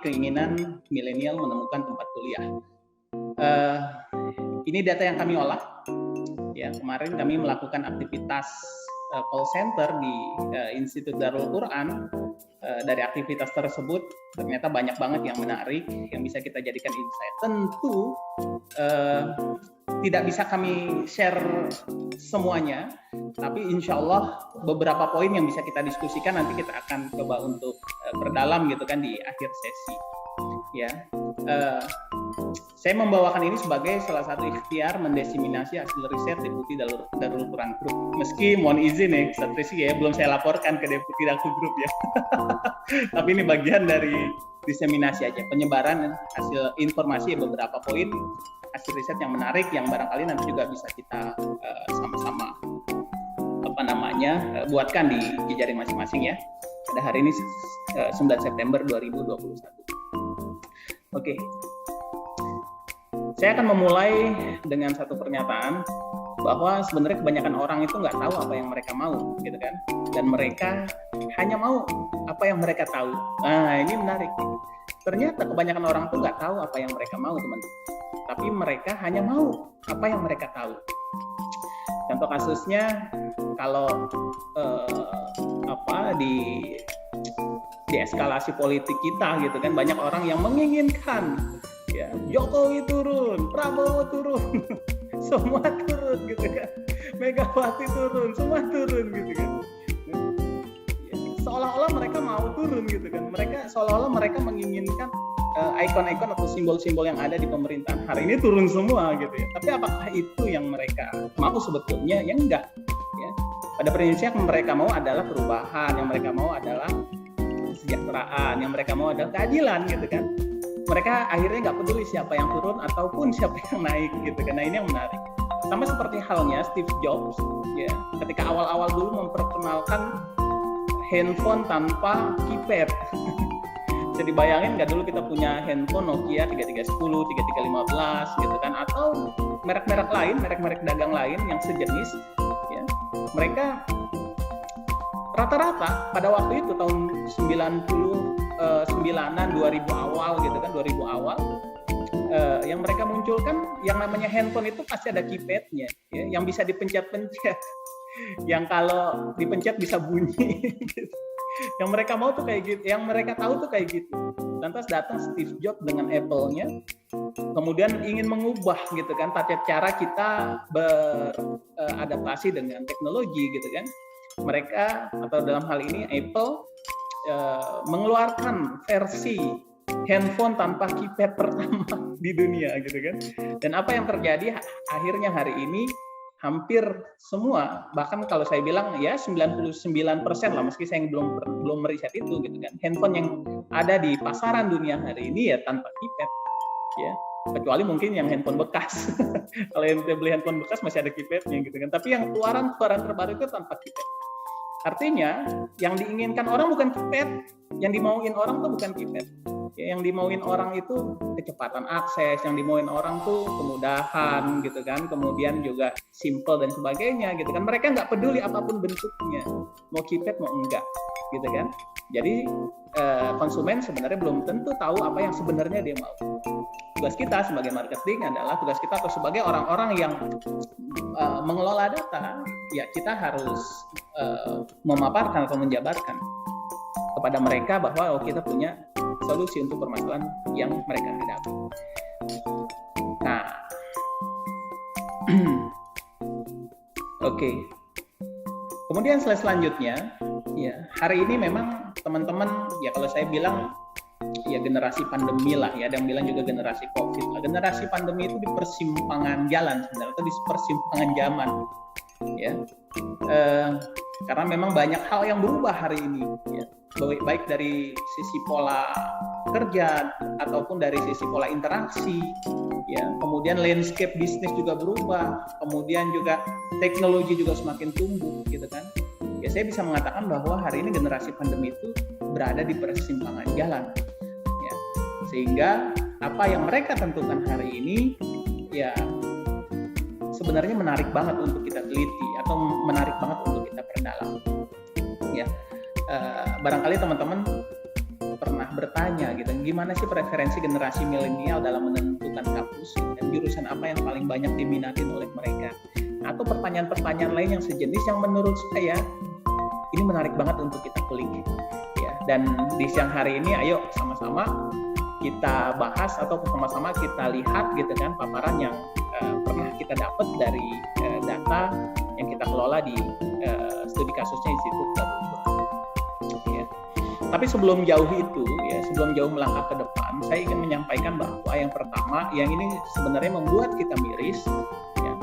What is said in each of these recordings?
keinginan milenial menemukan tempat kuliah. Uh, ini data yang kami olah. Ya, kemarin kami melakukan aktivitas call center di Institut Darul Quran. Dari aktivitas tersebut ternyata banyak banget yang menarik yang bisa kita jadikan insight. Tentu tidak bisa kami share semuanya, tapi insya Allah beberapa poin yang bisa kita diskusikan nanti kita akan coba untuk perdalam gitu kan di akhir sesi. Ya, saya membawakan ini sebagai salah satu ikhtiar mendesiminasi hasil riset Deputi Darul Quran Group. Meski mohon izin ya, Ustaz Rizky ya, belum saya laporkan ke Deputi Darul Group ya. Tapi ini bagian dari diseminasi aja, penyebaran hasil informasi beberapa poin hasil riset yang menarik yang barangkali nanti juga bisa kita sama-sama buatkan di jejaring masing-masing ya. Pada hari ini 9 September 2021. Oke. Saya akan memulai dengan satu pernyataan bahwa sebenarnya kebanyakan orang itu nggak tahu apa yang mereka mau, gitu kan? Dan mereka hanya mau apa yang mereka tahu. Nah, ini menarik. Ternyata kebanyakan orang tuh nggak tahu apa yang mereka mau, teman-teman. Tapi mereka hanya mau apa yang mereka tahu. Contoh kasusnya, kalau di eskalasi politik kita, gitu kan, banyak orang yang menginginkan ya Jokowi turun, Prabowo turun, semua turun gitu kan, Megawati turun, semua turun gitu kan. Seolah-olah mereka mau turun gitu kan, seolah-olah mereka menginginkan ikon-ikon atau simbol-simbol yang ada di pemerintahan hari ini turun semua gitu ya. Tapi apakah itu yang mereka mau sebetulnya? Ya enggak. Ya. Pada prinsipnya yang mereka mau adalah perubahan, yang mereka mau adalah kesejahteraan, yang mereka mau adalah keadilan gitu kan. Mereka akhirnya nggak peduli siapa yang turun ataupun siapa yang naik gitu kan. Nah, ini yang menarik. Sama seperti halnya Steve Jobs ya, ketika awal-awal dulu memperkenalkan handphone tanpa keypad. Bisa dibayangin nggak dulu kita punya handphone Nokia 3310, 3315 gitu kan, atau merek-merek lain, merek-merek dagang lain yang sejenis ya. Mereka rata-rata pada waktu itu tahun 99-an, 2000 awal gitu kan, 2000 awal yang mereka munculkan yang namanya handphone itu pasti ada keypadnya ya, yang bisa dipencet-pencet, yang kalau dipencet bisa bunyi gitu. Yang mereka mau tuh kayak gitu, yang mereka tahu tuh kayak gitu. Lantas datang Steve Jobs dengan Apple-nya, kemudian ingin mengubah gitu kan tata cara kita beradaptasi dengan teknologi gitu kan. Mereka atau dalam hal ini Apple mengeluarkan versi handphone tanpa keypad pertama di dunia gitu kan. Dan apa yang terjadi akhirnya hari ini hampir semua, bahkan kalau saya bilang ya 99% lah, meski saya belum meriset itu gitu kan, handphone yang ada di pasaran dunia hari ini ya tanpa keypad ya, kecuali mungkin yang handphone bekas. Kalau yang beli handphone bekas masih ada keypadnya gitu kan, tapi yang keluaran terbaru itu tanpa keypad. Artinya yang diinginkan orang bukan keypad, yang dimauin orang tuh bukan keypad ya, yang dimauin orang itu kecepatan akses, yang dimauin orang tuh kemudahan gitu kan, kemudian juga simple dan sebagainya gitu kan. Mereka nggak peduli apapun bentuknya, mau keypad mau enggak gitu kan. Jadi konsumen sebenarnya belum tentu tahu apa yang sebenarnya dia mau. Tugas kita sebagai marketing adalah, tugas kita atau sebagai orang-orang yang mengelola data, ya kita harus memaparkan atau menjabarkan kepada mereka bahwa kita punya solusi untuk permasalahan yang mereka hadapi. Nah, oke. Kemudian slide selanjutnya, ya hari ini memang teman-teman, ya kalau saya bilang ya generasi pandemi lah ya, ada yang bilang juga generasi COVID lah. Generasi pandemi itu di persimpangan jalan sebenarnya, atau di persimpangan zaman, ya. Karena memang banyak hal yang berubah hari ini, ya. Baik dari sisi pola kerja ataupun dari sisi pola interaksi, ya. Kemudian landscape bisnis juga berubah, kemudian juga teknologi juga semakin tumbuh, gitu kan. Ya saya bisa mengatakan bahwa hari ini generasi pandemi itu berada di persimpangan jalan, ya. Sehingga apa yang mereka tentukan hari ini, ya sebenarnya menarik banget untuk kita teliti atau menarik banget untuk kita perdalam, ya. Barangkali teman-teman pernah bertanya gitu, gimana sih preferensi generasi milenial dalam menentukan kampus dan jurusan apa yang paling banyak diminatin oleh mereka, atau pertanyaan-pertanyaan lain yang sejenis yang menurut saya ini menarik banget untuk kita kulik ya. Dan di siang hari ini ayo sama-sama kita bahas atau sama-sama kita lihat gitu kan paparan yang pernah kita dapat dari data yang kita kelola di studi kasusnya Institut Darul Quran. Ya. Tapi sebelum jauh itu ya, sebelum jauh melangkah ke depan, saya ingin menyampaikan bahwa yang pertama yang ini sebenarnya membuat kita miris ya.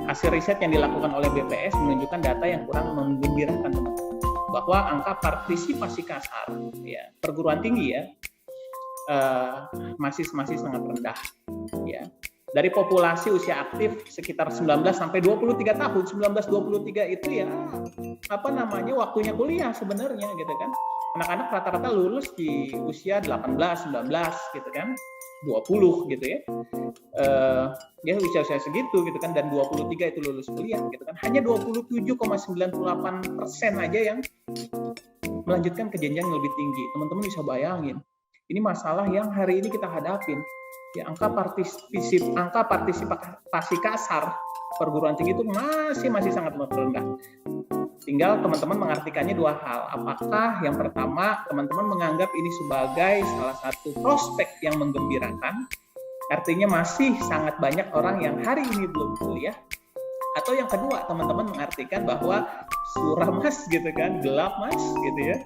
Hasil riset yang dilakukan oleh BPS menunjukkan data yang kurang menggembirakan teman-teman, bahwa angka partisipasi kasar ya perguruan tinggi ya masih sangat rendah ya. Dari populasi usia aktif sekitar 19 sampai 23 tahun, 19-23 itu ya waktunya kuliah sebenarnya gitu kan. Anak-anak rata-rata lulus di usia 18, 19 gitu kan, 20 gitu ya. Ya usia-usia segitu gitu kan, dan 23 itu lulus kuliah gitu kan. Hanya 27,98% aja yang melanjutkan ke jenjang yang lebih tinggi. Teman-teman bisa bayangin, ini masalah yang hari ini kita hadapin. Ya, angka partisipasi kasar perguruan tinggi itu masih sangat rendah. Tinggal teman-teman mengartikannya dua hal. Apakah yang pertama teman-teman menganggap ini sebagai salah satu prospek yang menggembirakan, artinya masih sangat banyak orang yang hari ini belum kuliah, atau yang kedua teman-teman mengartikan bahwa suram mas gitu kan, gelap mas gitu ya,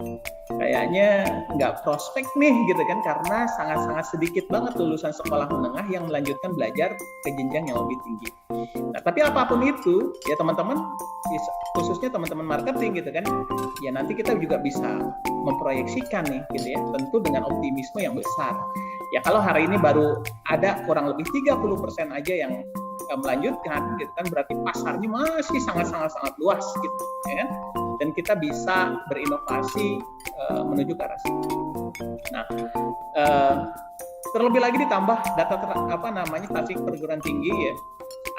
kayaknya nggak prospek nih gitu kan, karena sangat sedikit banget lulusan sekolah menengah yang melanjutkan belajar ke jenjang yang lebih tinggi. Nah, tapi apapun itu ya teman-teman, khususnya teman-teman marketing gitu kan, ya nanti kita juga bisa memproyeksikan nih gitu ya, tentu dengan optimisme yang besar. Ya kalau hari ini baru ada kurang lebih 30% aja yang melanjutkan gitu kan, berarti pasarnya masih sangat luas gitu ya kan, dan kita bisa berinovasi menuju ke arah situ. Nah, terlebih lagi ditambah data statistik perguruan tinggi ya,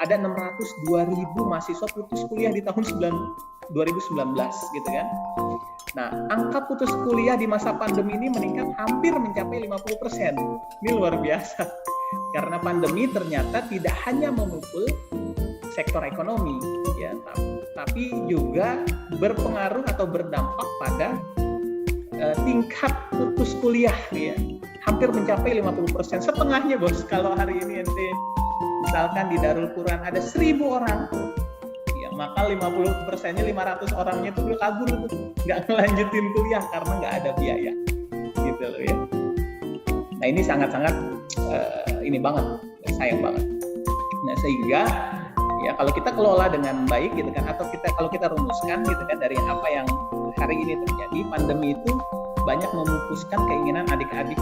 ada 602.000 mahasiswa putus kuliah di tahun 2019 gitu kan. Nah, angka putus kuliah di masa pandemi ini meningkat hampir mencapai 50%. Ini luar biasa. Karena pandemi ternyata tidak hanya memukul sektor ekonomi ya, tapi juga berpengaruh atau berdampak pada tingkat putus kuliah ya. Hampir mencapai 50%, setengahnya bos. Kalau hari ini ente misalkan di Darul Quran ada 1.000 orang ya, maka 50%-nya 500 orangnya itu udah kabur tuh, nggak ngelanjutin kuliah karena nggak ada biaya gitu loh ya. Nah ini sangat-sangat ini banget, sayang banget. Nah sehingga ya kalau kita kelola dengan baik gitu kan, atau kalau kita rumuskan gitu kan dari apa yang hari ini terjadi, pandemi itu banyak memupuskan keinginan adik-adik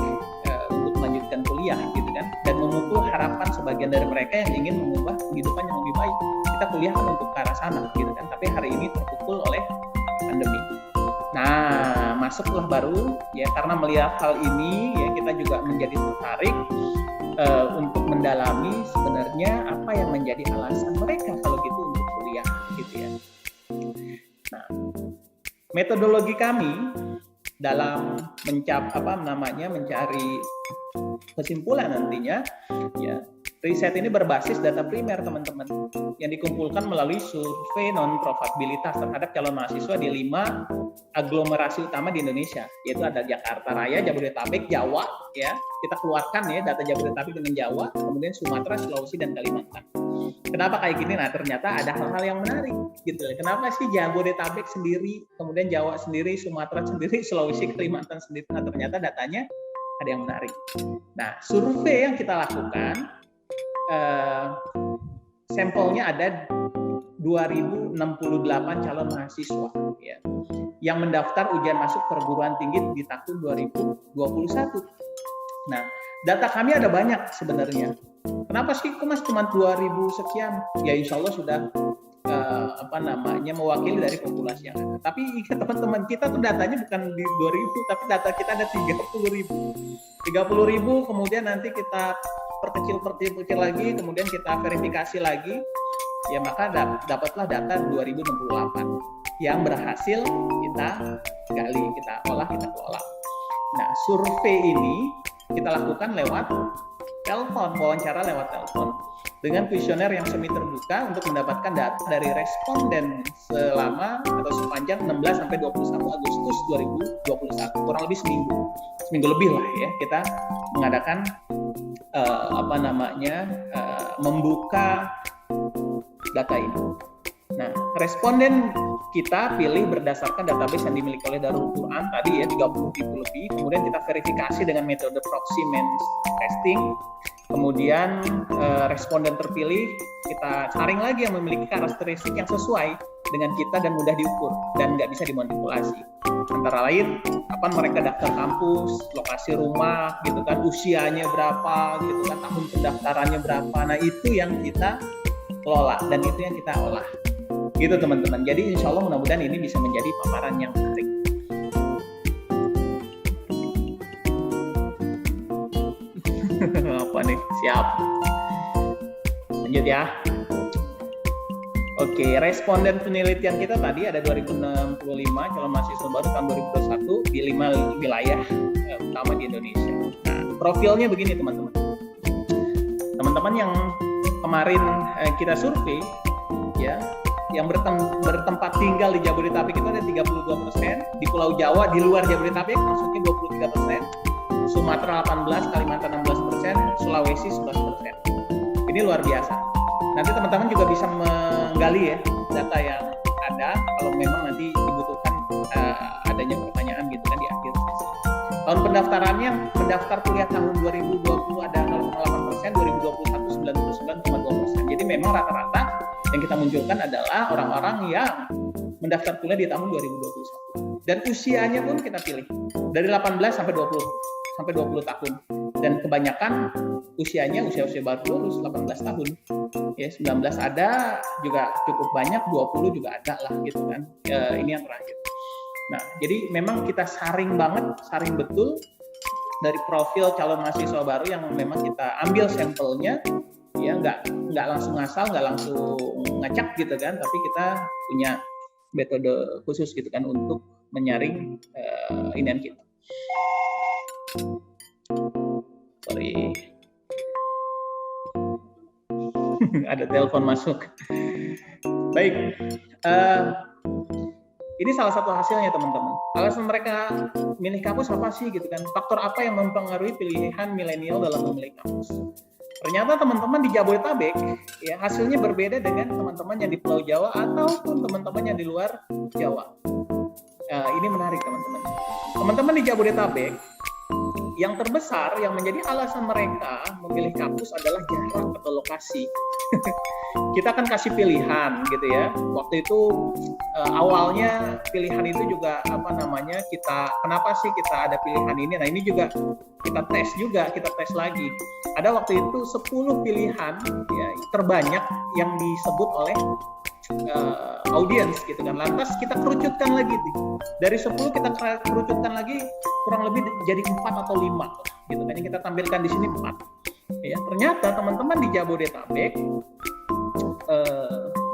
untuk melanjutkan kuliah gitu kan, dan memukul harapan sebagian dari mereka yang ingin mengubah kehidupan yang lebih baik. Kita kuliah kan untuk ke arah sana gitu kan, tapi hari ini terpukul oleh pandemi. Nah, masuklah baru ya, karena melihat hal ini ya kita juga menjadi tertarik untuk mendalami sebenarnya apa yang menjadi alasan mereka kalau gitu untuk kuliah gitu ya. Nah, metodologi kami dalam mencari kesimpulan nantinya ya, riset ini berbasis data primer teman-teman yang dikumpulkan melalui survei non-probabilitas terhadap calon mahasiswa di 5 aglomerasi utama di Indonesia, yaitu ada Jakarta Raya, Jabodetabek, Jawa ya. Kita keluarkan ya data Jabodetabek dengan Jawa, kemudian Sumatera, Sulawesi dan Kalimantan. Kenapa kayak gini? Nah, ternyata ada hal-hal yang menarik gitu. Kenapa sih Jabodetabek sendiri, kemudian Jawa sendiri, Sumatera sendiri, Sulawesi, Kalimantan sendiri? Nah, ternyata datanya ada yang menarik. Nah, survei yang kita lakukan sampelnya ada 2.068 calon mahasiswa ya, yang mendaftar ujian masuk perguruan tinggi di tahun 2021. Nah, data kami ada banyak sebenarnya. Kenapa sih kok mas cuma 2.000 sekian? Ya insya Allah sudah mewakili dari populasi yang ada. Tapi teman-teman kita tuh datanya bukan di 2.000, tapi data kita ada 30.000. 30.000 kemudian nanti kita perkecil lagi, kemudian kita verifikasi lagi, ya maka dapatlah data 2068 yang berhasil kita gali, kita olah, kita kelola. Nah, survei ini kita lakukan lewat telepon, wawancara lewat telepon dengan kuesioner yang semi terbuka untuk mendapatkan data dari responden selama atau sepanjang 16 sampai 21 Agustus 2021, kurang lebih seminggu lebih lah ya, kita mengadakan membuka data ini. Nah, responden kita pilih berdasarkan database yang dimiliki oleh Darul Quran tadi ya, 30 tipe lebih. Kemudian kita verifikasi dengan metode proxy means testing. Kemudian responden terpilih kita saring lagi yang memiliki karakteristik yang sesuai dengan kita dan mudah diukur dan nggak bisa dimanipulasi. Antara lain, kapan mereka daftar kampus, lokasi rumah, gitu kan, usianya berapa, gitu kan, tahun pendaftarannya berapa. Nah, itu yang kita kelola dan itu yang kita olah. Gitu teman-teman. Jadi insya Allah mudah-mudahan ini bisa menjadi paparan yang menarik. Apa nih? Siap. Lanjut ya. Oke, responden penelitian kita tadi ada 2065 calon mahasiswa baru tahun 2021 di 5 wilayah utama di Indonesia. Nah, profilnya begini teman-teman. Teman-teman yang kemarin kita survei ya, yang bertempat tinggal di Jabodetabek itu ada 32%, di Pulau Jawa di luar Jabodetabek maksudnya 23%, Sumatera 18%, Kalimantan 16%, Sulawesi 11%. Ini luar biasa. Nanti teman-teman juga bisa menggali ya data yang ada kalau memang nanti dibutuhkan adanya pertanyaan gitu kan di akhir sesi. Tahun pendaftarannya, mendaftar kuliah tahun 2020 ada 0,8%, 2021 99,2%. Jadi memang rata-rata yang kita munculkan adalah orang-orang yang mendaftar kuliah di tahun 2021. Dan usianya pun kita pilih dari 18 sampai 20 tahun. Dan kebanyakan usianya usia baru lulus 18 tahun. Ya, 19 ada juga cukup banyak, 20 juga ada lah gitu kan. Ini yang terakhir. Nah, jadi memang kita saring betul dari profil calon mahasiswa baru yang memang kita ambil sampelnya, ya nggak langsung ngasal, nggak langsung ngacak gitu kan, tapi kita punya metode khusus gitu kan untuk menyaring inian kita. Sorry, ada telepon masuk. Baik, ini salah satu hasilnya teman-teman. Alasan mereka milih kampus apa sih gitu kan? Faktor apa yang mempengaruhi pilihan milenial dalam memilih kampus? Ternyata teman-teman di Jabodetabek ya hasilnya berbeda dengan teman-teman yang di Pulau Jawa ataupun teman-teman yang di luar Jawa. Ini menarik teman-teman. Teman-teman di Jabodetabek yang terbesar yang menjadi alasan mereka memilih kampus adalah jarak atau lokasi. Kita akan kasih pilihan gitu ya. Waktu itu awalnya pilihan itu juga kenapa sih kita ada pilihan ini? Nah, ini juga kita tes lagi. Ada waktu itu 10 pilihan ya terbanyak yang disebut oleh audiens gitu kan. Lantas kita kerucutkan lagi dari 10 kita kerucutkan lagi kurang lebih jadi 4 atau 5 gitu kan, yang kita tampilkan di sini 4 ya. Ternyata teman-teman di Jabodetabek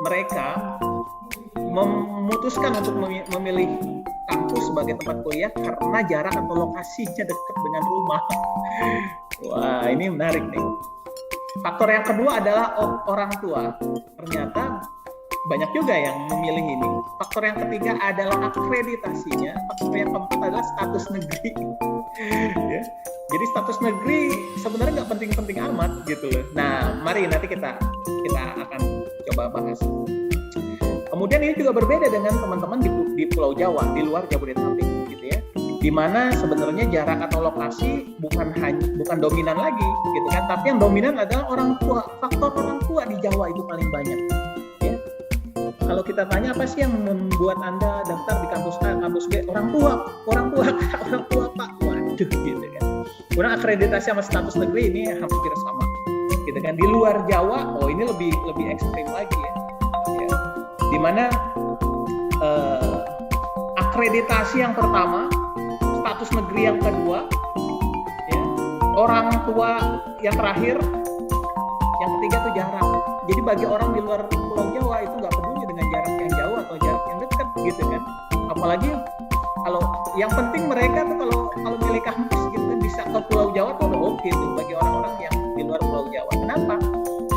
mereka memutuskan untuk memilih kampus sebagai tempat kuliah karena jarak atau lokasinya dekat dengan rumah. Wah, ini menarik nih. Faktor yang kedua adalah orang tua. Ternyata banyak juga yang memilih ini. Faktor yang ketiga adalah akreditasinya. Faktor yang keempat adalah status negeri. Ya. Jadi status negeri sebenarnya nggak penting-penting amat gitu loh. Nah, mari nanti kita akan coba bahas. Kemudian ini juga berbeda dengan teman-teman di Pulau Jawa, di luar Jabodetabek gitu ya. Di mana sebenarnya jarak atau lokasi bukan dominan lagi gitu kan, tapi yang dominan adalah orang tua. Faktor orang tua di Jawa itu paling banyak. Kalau kita tanya apa sih yang membuat Anda daftar di kampus A, kampus B, orang tua Pak, waduh gitu kan. Kurang akreditasi sama status negeri ini hampir sama, gitu kan. Di luar Jawa, ini lebih ekstrim lagi ya. Dimana akreditasi yang pertama, status negeri yang kedua, ya, orang tua yang terakhir, yang ketiga itu jarak. Jadi bagi orang di luar Pulau Jawa itu nggak peduli dengan jarak yang jauh atau jarak yang dekat gitu kan. Apalagi Kalau yang penting mereka tuh kalau milih kampus gitu kan bisa ke Pulau Jawa tuh udah oke tuh bagi orang-orang yang di luar Pulau Jawa. Kenapa?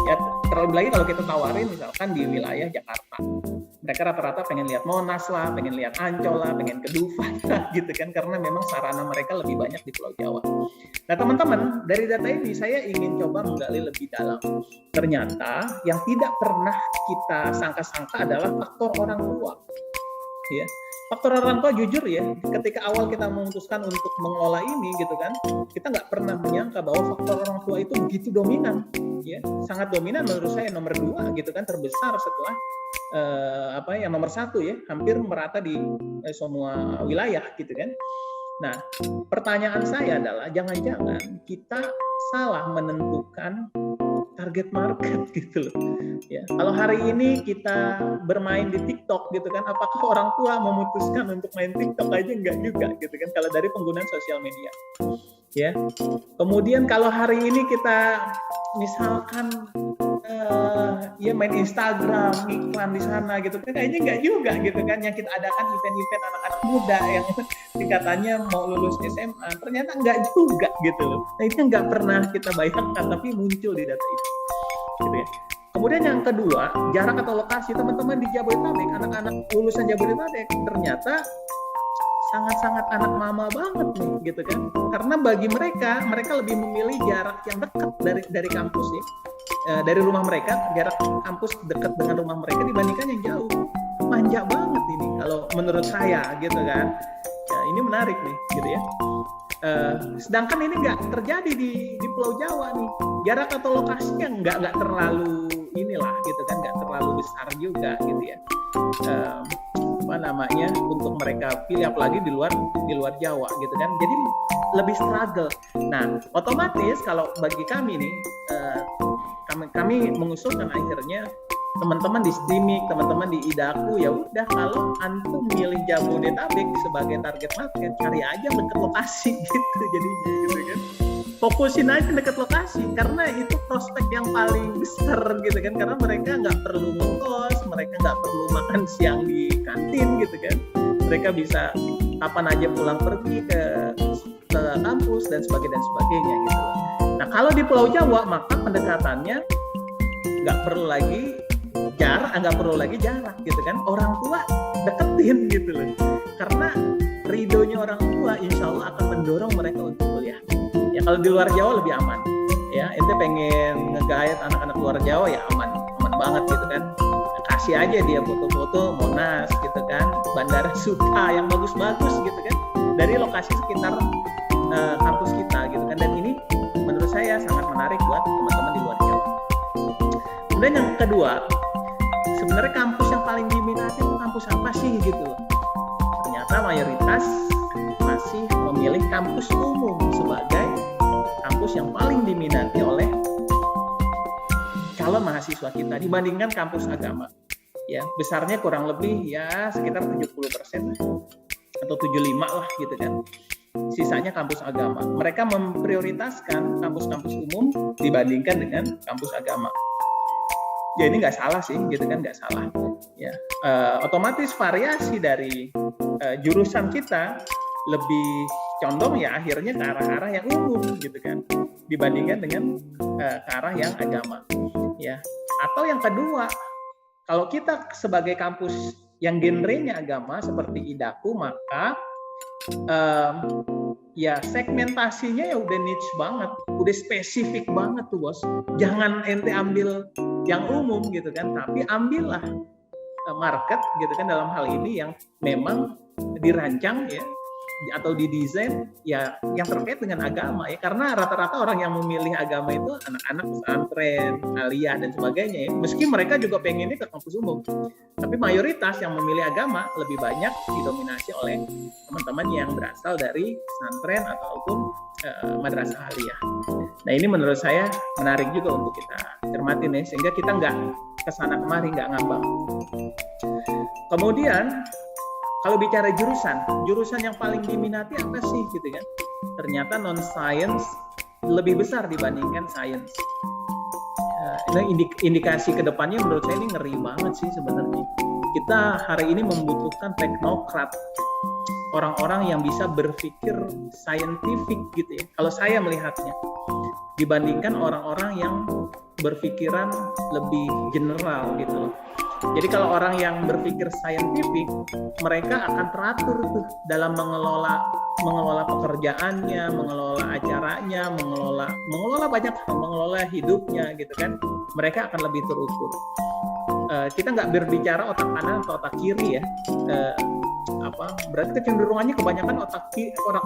Ya terlebih lagi kalau kita tawarin misalkan di wilayah Jakarta, mereka rata-rata pengen lihat Monas lah, pengen lihat Ancol lah, pengen ke Dufan lah gitu kan, karena memang sarana mereka lebih banyak di Pulau Jawa. Nah teman-teman, dari data ini saya ingin coba menggali lebih dalam. Ternyata yang tidak pernah kita sangka-sangka adalah faktor orang tua. Ya, faktor orang tua jujur ya, ketika awal kita memutuskan untuk mengelola ini gitu kan, kita nggak pernah menyangka bahwa faktor orang tua itu begitu dominan, ya, sangat dominan menurut saya nomor 2 gitu kan, terbesar setelah yang nomor 1 ya, hampir merata di semua wilayah gitu kan. Nah, pertanyaan saya adalah jangan-jangan kita salah menentukan target market gitu loh. Ya, kalau hari ini kita bermain di TikTok gitu kan, apakah orang tua memutuskan untuk main TikTok aja enggak juga gitu kan kalau dari penggunaan sosial media. Ya. Kemudian kalau hari ini kita misalkan main Instagram, iklan di sana gitu kan, kayaknya enggak juga gitu kan, yang kita adakan event-event anak-anak muda yang tingkatannya mau lulus SMA, ternyata enggak juga gitu loh. Nah itu enggak pernah kita bayangkan tapi muncul di data itu gitu ya. Kemudian yang kedua, jarak atau lokasi. Teman-teman di Jabodetabek, anak-anak lulusan Jabodetabek ternyata sangat-sangat anak mama banget nih gitu kan, karena bagi mereka lebih memilih jarak yang dekat dari kampus ya, dari rumah mereka, jarak kampus dekat dengan rumah mereka dibandingkan yang jauh. Manja banget ini kalau menurut saya gitu kan. Ya, ini menarik nih gitu ya. Sedangkan ini nggak terjadi di Pulau Jawa nih, jarak atau lokasinya nggak terlalu inilah gitu kan, nggak terlalu besar juga gitu ya. Untuk mereka pilih, apalagi di luar Jawa gitu kan, jadi lebih struggle. Nah otomatis kalau bagi kami nih, kami mengusulkan akhirnya teman-teman di Streaming, teman-teman di Idaku, ya udah kalau antum milih Jabodetabek sebagai target market, cari aja dekat lokasi gitu jadinya gitu kan. Fokusin aja dekat lokasi karena itu prospek yang paling besar gitu kan, karena mereka nggak perlu ngekos, mereka nggak perlu makan siang di kantin gitu kan, mereka bisa kapan aja pulang pergi ke kampus dan sebagainya gitu. Nah kalau di Pulau Jawa maka pendekatannya nggak perlu lagi jarak gitu kan, orang tua deketin gitu loh, karena ridhonya orang tua insya Allah akan mendorong mereka untuk kuliah. Ya kalau di luar Jawa lebih aman ya, ente pengen nge-guide anak-anak luar Jawa ya aman banget gitu kan, kasih aja dia foto-foto Monas gitu kan, Bandara Suta yang bagus-bagus gitu kan, dari lokasi sekitar kampus kita gitu kan, dan ini menurut saya sangat menarik buat teman-teman di luar Jawa. Kemudian yang kedua, sebenarnya kampus yang paling diminati itu kampus apa sih gitu. Ternyata mayoritas masih memilih kampus umum sebagai kampus yang paling diminati oleh calon mahasiswa kita dibandingkan kampus agama. Ya, besarnya kurang lebih ya sekitar 70% atau 75 lah gitu kan. Sisanya kampus agama. Mereka memprioritaskan kampus-kampus umum dibandingkan dengan kampus agama. Ya ini nggak salah sih gitu kan, nggak salah ya. Otomatis variasi dari jurusan kita lebih condong ya akhirnya ke arah-arah yang umum gitu kan, dibandingkan dengan ke arah yang agama ya. Atau yang kedua, kalau kita sebagai kampus yang genrenya agama seperti Idaku, maka ya segmentasinya ya udah niche banget, udah spesifik banget tuh bos. Jangan ente ambil yang umum gitu kan, tapi ambillah market gitu kan dalam hal ini yang memang dirancang ya atau didesain ya yang terkait dengan agama ya, karena rata-rata orang yang memilih agama itu anak-anak pesantren, aliyah dan sebagainya ya. Meski mereka juga pengennya ke kampus umum, tapi mayoritas yang memilih agama lebih banyak didominasi oleh teman-teman yang berasal dari pesantren ataupun madrasah aliyah. Nah ini menurut saya menarik juga untuk kita cermati nih, sehingga kita nggak kesana kemari, nggak ngambang. Kemudian kalau bicara jurusan yang paling diminati apa sih gitu kan? Ternyata non-science lebih besar dibandingkan science. Ini indikasi kedepannya menurut saya ini ngeri banget sih sebenarnya. Kita hari ini membutuhkan teknokrat orang-orang yang bisa berpikir scientific gitu ya. Kalau saya melihatnya, dibandingkan orang-orang yang berpikiran lebih general gitu loh. Jadi kalau orang yang berpikir scientific, mereka akan teratur tuh dalam mengelola pekerjaannya, mengelola acaranya, mengelola banyak hal, mengelola hidupnya gitu kan. Mereka akan lebih terukur. Kita nggak berbicara otak kanan atau otak kiri ya. Berarti kecenderungannya kebanyakan otak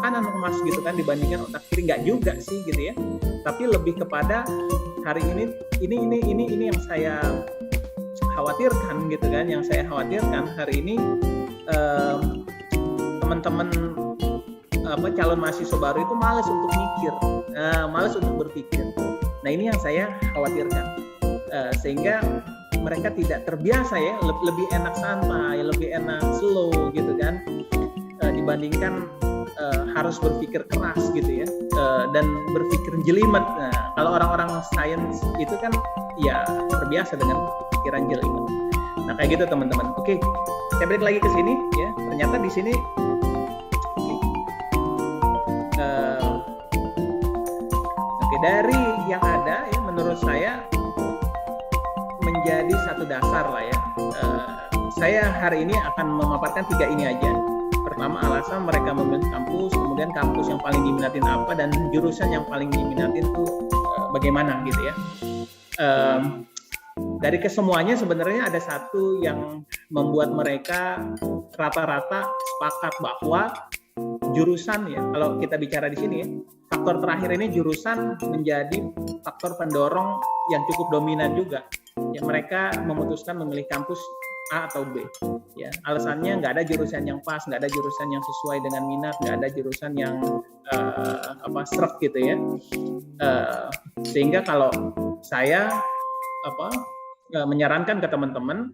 kanan Mas gitu kan dibandingkan otak kiri. Nggak juga sih gitu ya. Tapi lebih kepada hari ini yang saya khawatirkan gitu kan, yang saya khawatirkan hari ini teman-teman calon mahasiswa baru itu malas untuk mikir, malas untuk berpikir. Nah ini yang saya khawatirkan, sehingga mereka tidak terbiasa ya, lebih enak santai, lebih enak slow gitu kan, dibandingkan harus berpikir keras gitu ya, dan berpikir jelimet. Nah, kalau orang-orang sains itu kan ya terbiasa dengan pikiran jelimet. Nah kayak gitu teman-teman. Oke, saya balik lagi ke sini ya. Ternyata di sini dari yang ada ya, menurut saya menjadi satu dasar lah ya. Saya hari ini akan memaparkan 3 ini aja. Pertama, alasan mereka memilih kampus, kemudian kampus yang paling diminatin apa, dan jurusan yang paling diminatin tuh bagaimana gitu ya. Dari kesemuanya sebenarnya ada satu yang membuat mereka rata-rata sepakat bahwa jurusan ya, kalau kita bicara di sini ya, faktor terakhir ini jurusan menjadi faktor pendorong yang cukup dominan juga. Ya, mereka memutuskan memilih kampus A atau B. Ya, alasannya nggak ada jurusan yang pas, nggak ada jurusan yang sesuai dengan minat, nggak ada jurusan yang srek gitu ya. Sehingga kalau saya menyarankan ke teman-teman,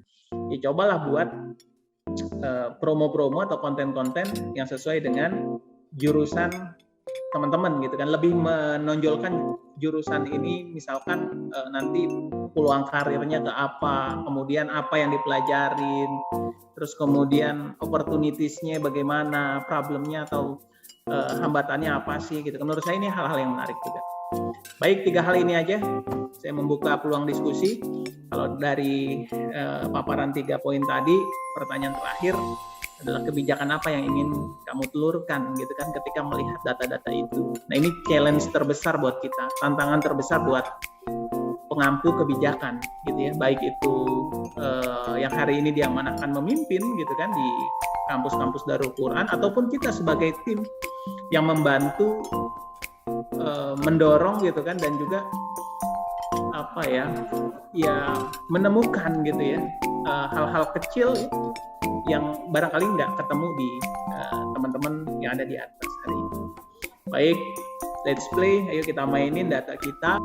ya cobalah buat promo-promo atau konten-konten yang sesuai dengan jurusan teman-teman gitu kan, lebih menonjolkan jurusan ini, misalkan nanti peluang karirnya ke apa, kemudian apa yang dipelajarin, terus kemudian opportunities-nya bagaimana, problemnya atau hambatannya apa sih gitu. Menurut saya ini hal-hal yang menarik juga. Baik, 3 hal ini aja saya membuka peluang diskusi. Kalau dari paparan 3 poin tadi, pertanyaan terakhir adalah kebijakan apa yang ingin kamu telurkan gitu kan ketika melihat data-data itu. Nah ini challenge terbesar buat kita, tantangan terbesar buat pengampu kebijakan gitu ya, baik itu yang hari ini diamanahkan memimpin gitu kan di kampus-kampus Darul Quran, ataupun kita sebagai tim yang membantu mendorong gitu kan, dan juga menemukan gitu ya hal-hal kecil yang barangkali nggak ketemu di teman-teman yang ada di atas hari ini. Baik, let's play. Ayo kita mainin data kita.